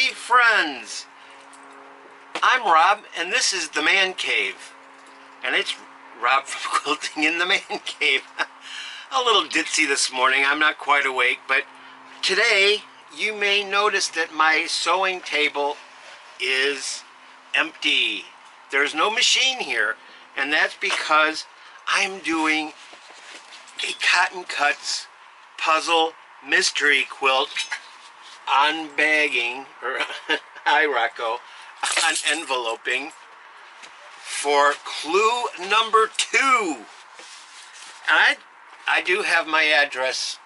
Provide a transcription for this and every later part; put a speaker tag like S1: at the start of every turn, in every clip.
S1: crafty friends. I'm Rob, and this is the Man Cave. And it's Rob from Quilting in the Man Cave. A little ditzy this morning, I'm not quite awake, but today you may notice that my sewing table is empty. There's no machine here, and that's because I'm doing a Cottoncuts puzzle mystery quilt on bagging, or hi Rocco, on enveloping for clue number 2. I do have my address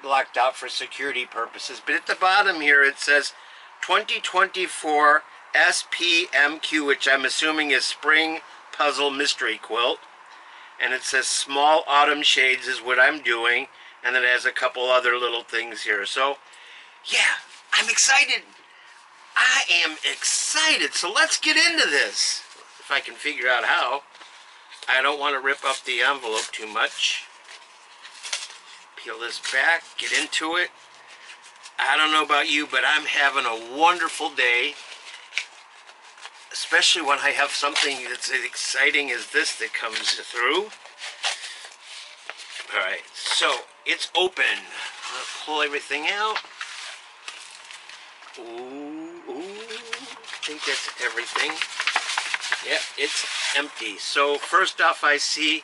S1: blocked out for security purposes, but at the bottom here it says 2024 SPMQ, which I'm assuming is Spring Puzzle Mystery Quilt. And it says Small Autumn Shades is what I'm doing, and then it has a couple other little things here. So, yeah, I'm excited. I am excited. So let's get into this, if I can figure out how. I don't want to rip up the envelope too much. Peel this back, get into it. I don't know about you, but I'm having a wonderful day. Especially when I have something that's as exciting as this that comes through. Alright, so it's open. I'm going to pull everything out. Ooh, I think that's everything. Yeah, it's empty. So first off, I see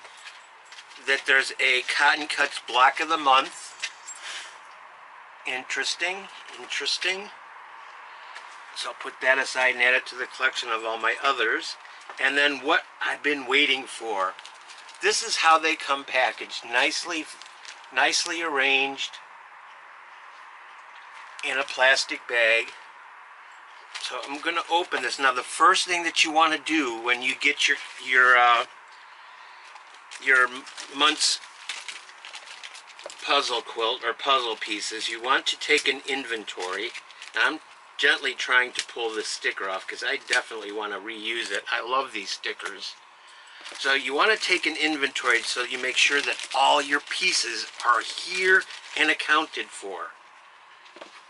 S1: that there's a Cottoncuts block of the month. Interesting, interesting. So I'll put that aside and add it to the collection of all my others. And then what I've been waiting for. This is how they come packaged. Nicely arranged in a plastic bag. So I'm going to open this. Now the first thing that you want to do when you get your month's puzzle quilt or puzzle pieces, you want to take an inventory. Now I'm gently trying to pull this sticker off because I definitely want to reuse it. I love these stickers. So you want to take an inventory so you make sure that all your pieces are here and accounted for.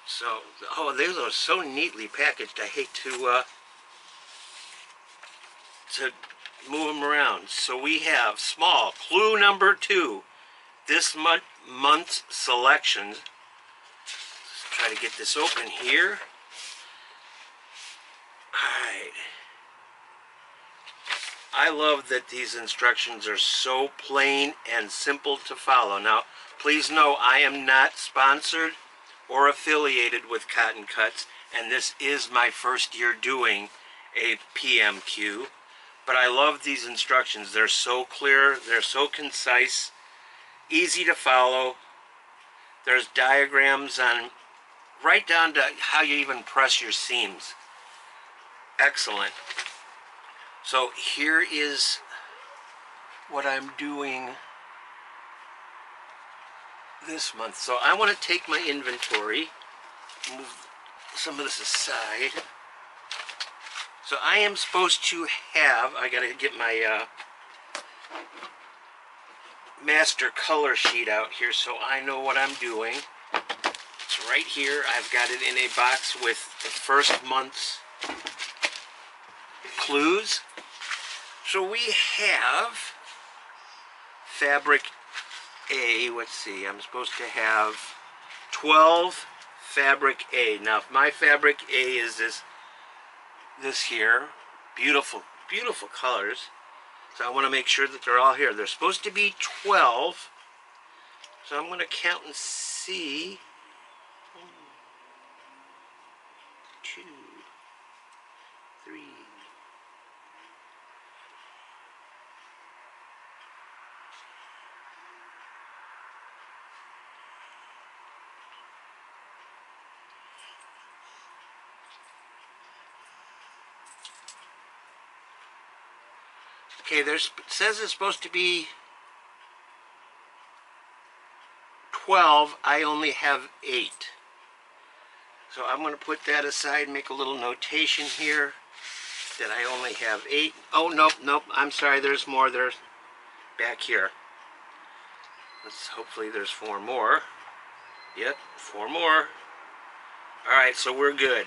S1: So, oh, those are so neatly packaged. I hate to move them around. So we have small, clue number 2. This month's selections. Let's try to get this open here. Alright. I love that these instructions are so plain and simple to follow. Now, please know I am not sponsored or affiliated with Cottoncuts, and this is my first year doing a PMQ. But I love these instructions. They're so clear, they're so concise, easy to follow. There's diagrams on right down to how you even press your seams. Excellent. So here is what I'm doing this month. So I want to take my inventory, move some of this aside. So I am supposed to have, I gotta get my master color sheet out here so I know what I'm doing. It's right here. I've got it in a box with the first month's clues. So we have fabric A. Let's see, I'm supposed to have 12 fabric A. Now if my fabric A is this here, beautiful colors. So I want to make sure that they're all here. They're supposed to be 12. So I'm going to count and see. 1, 2, 3. Okay, it says it's supposed to be 12. I only have 8. So I'm going to put that aside, make a little notation here that I only have 8. Oh, nope, I'm sorry, there's more. There's back here. Hopefully there's 4 more. Yep, 4 more. Alright, so we're good.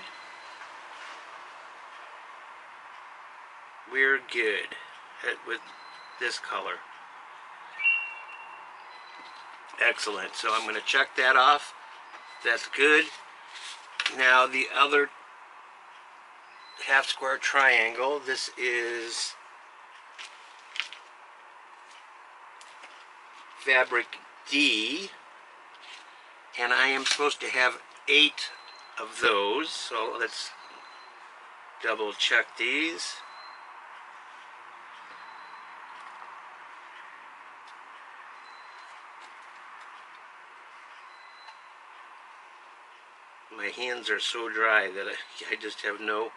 S1: we're good with this color. Excellent. So I'm going to check that off. That's good. Now the other half square triangle, this is fabric D, and I am supposed to have 8 of those, so let's double check these. My hands are so dry that I just have no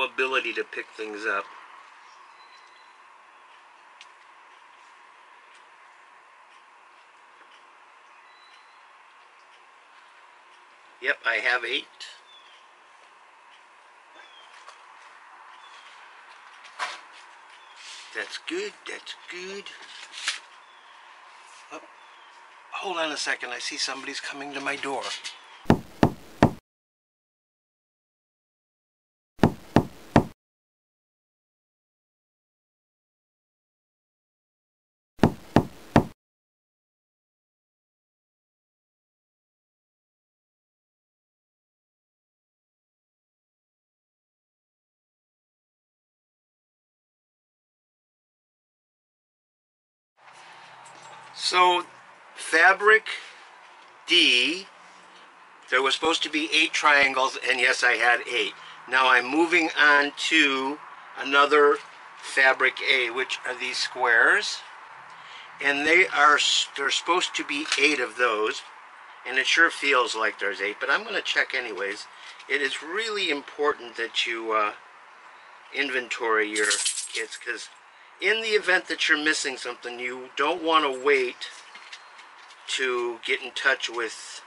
S1: ability to pick things up. Yep, I have 8. That's good, that's good. Oh, hold on a second, I see somebody's coming to my door. So, fabric D, there was supposed to be 8 triangles, and yes, I had 8. Now I'm moving on to another fabric A, which are these squares. And there's supposed to be 8 of those, and it sure feels like there's 8, but I'm going to check anyways. It is really important that you inventory your kits, because in the event that you're missing something, you don't want to wait to get in touch with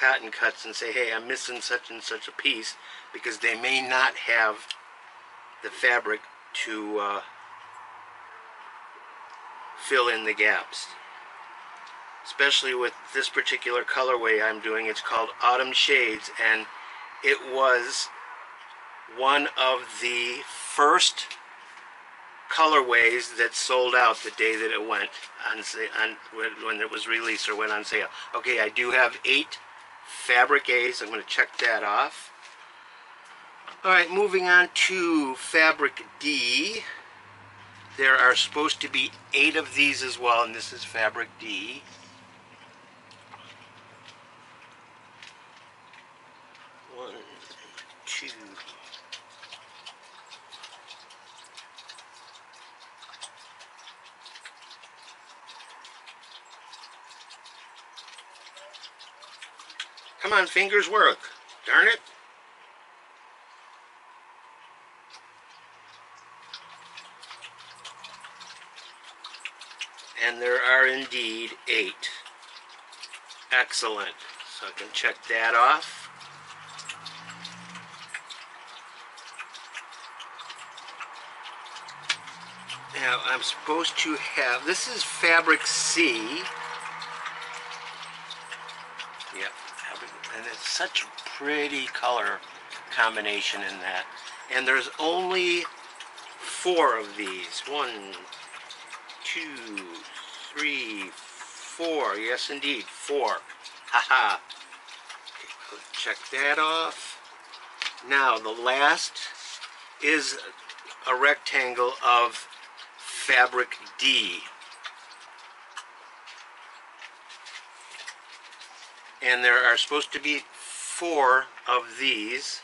S1: Cottoncuts and say, hey, I'm missing such and such a piece, because they may not have the fabric to fill in the gaps. Especially with this particular colorway I'm doing, it's called Autumn Shades, and it was one of the first colorways that sold out the day that it went on when it was released or went on sale. Okay, I do have 8 fabric A's. I'm going to check that off. Alright, moving on to fabric D. There are supposed to be 8 of these as well, and this is fabric D. One, two. Come on, fingers work. Darn it. And there are indeed 8. Excellent. So I can check that off. Now I'm supposed to have, this is fabric C. Yep, and it's such a pretty color combination in that. And there's only 4 of these. 1, 2, 3, 4. Yes, indeed, 4. Haha. Okay, let's check that off. Now, the last is a rectangle of fabric D. And there are supposed to be 4 of these.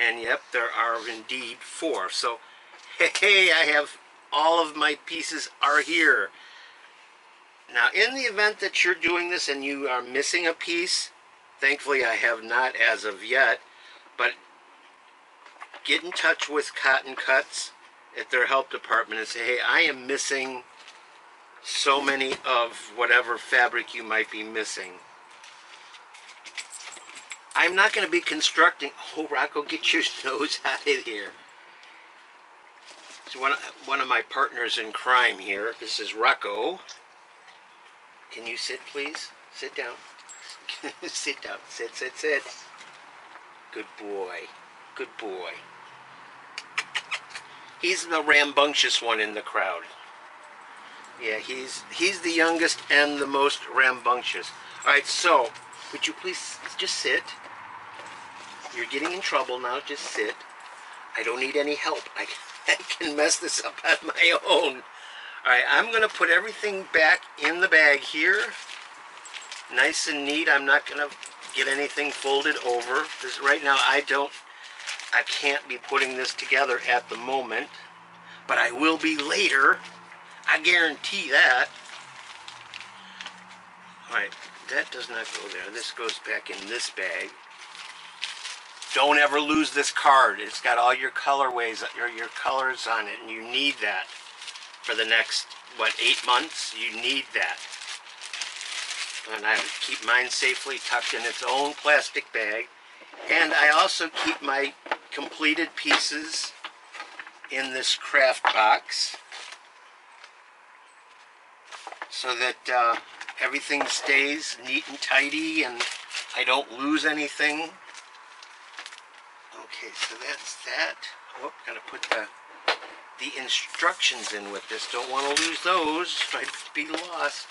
S1: And yep, there are indeed 4. So, hey, I have all of my pieces are here. Now, in the event that you're doing this and you are missing a piece, thankfully I have not as of yet, but get in touch with Cottoncuts at their help department and say, hey, I am missing so many of whatever fabric you might be missing. I'm not going to be constructing... Oh, Rocco, get your nose out of here. It's one of my partners in crime here. This is Rocco. Can you sit, please? Sit down. Sit down. Sit, sit, sit. Good boy. Good boy. He's the rambunctious one in the crowd. Yeah, he's the youngest and the most rambunctious. Alright, so, would you please just sit? You're getting in trouble now, just sit. I don't need any help. I can mess this up on my own. Alright, I'm going to put everything back in the bag here. Nice and neat. I'm not going to get anything folded over. Because right now I can't be putting this together at the moment. But I will be later. I guarantee that. Alright, that does not go there. This goes back in this bag. Don't ever lose this card. It's got all your colorways, your colors on it, and you need that for the next, what, 8 months? You need that. And I keep mine safely tucked in its own plastic bag. And I also keep my completed pieces in this craft box so that everything stays neat and tidy and I don't lose anything. Okay, so that's that. Oh, gotta put the instructions in with this. Don't want to lose those. I'd be lost.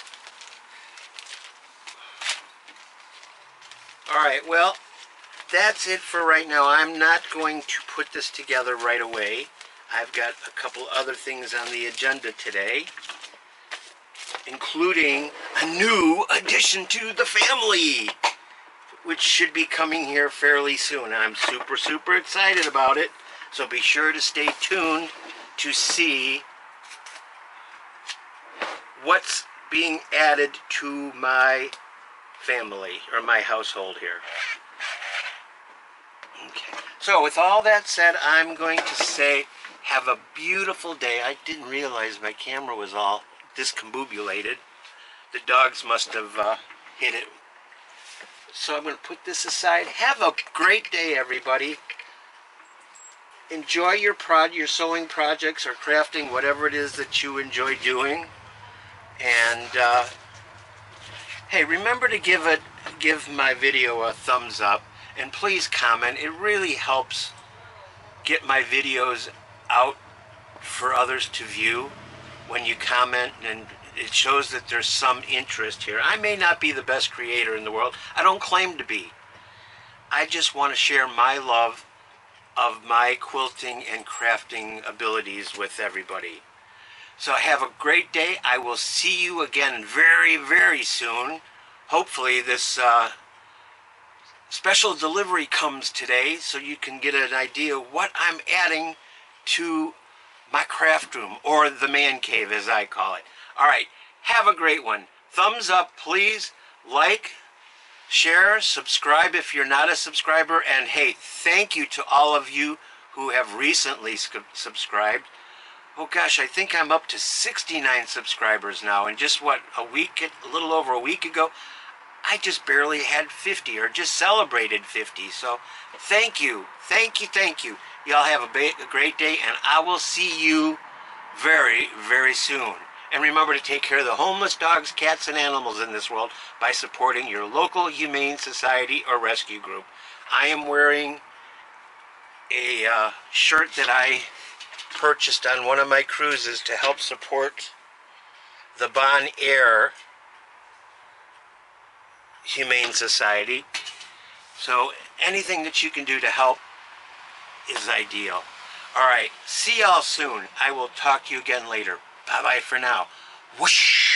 S1: Alright, well, that's it for right now. I'm not going to put this together right away. I've got a couple other things on the agenda today, including a new addition to the family, which should be coming here fairly soon. I'm super, super excited about it. So be sure to stay tuned to see what's being added to my family, or my household here. Okay. So with all that said, I'm going to say have a beautiful day. I didn't realize my camera was all discombobulated. The dogs must have hit it. So I'm going to put this aside. Have a great day, everybody. Enjoy your sewing projects or crafting, whatever it is that you enjoy doing. And hey, remember to give my video a thumbs up, and please comment. It really helps get my videos out for others to view when you comment, and it shows that there's some interest here. I may not be the best creator in the world. I don't claim to be. I just want to share my love of my quilting and crafting abilities with everybody. So have a great day. I will see you again very, very soon. Hopefully this special delivery comes today so you can get an idea of what I'm adding to my craft room, or the man cave as I call it. Alright, have a great one. Thumbs up, please. Like, share, subscribe if you're not a subscriber, and hey, thank you to all of you who have recently subscribed. Oh gosh, I think I'm up to 69 subscribers now, and just what, a little over a week ago, I just barely had 50, or just celebrated 50. So thank you, thank you, thank you. Y'all have a great day, and I will see you very, very soon. And remember to take care of the homeless dogs, cats, and animals in this world by supporting your local humane society or rescue group. I am wearing a shirt that I purchased on one of my cruises to help support the Bon Air Humane Society. So anything that you can do to help is ideal. Alright, see y'all soon. I will talk to you again later. Bye-bye for now. Whoosh!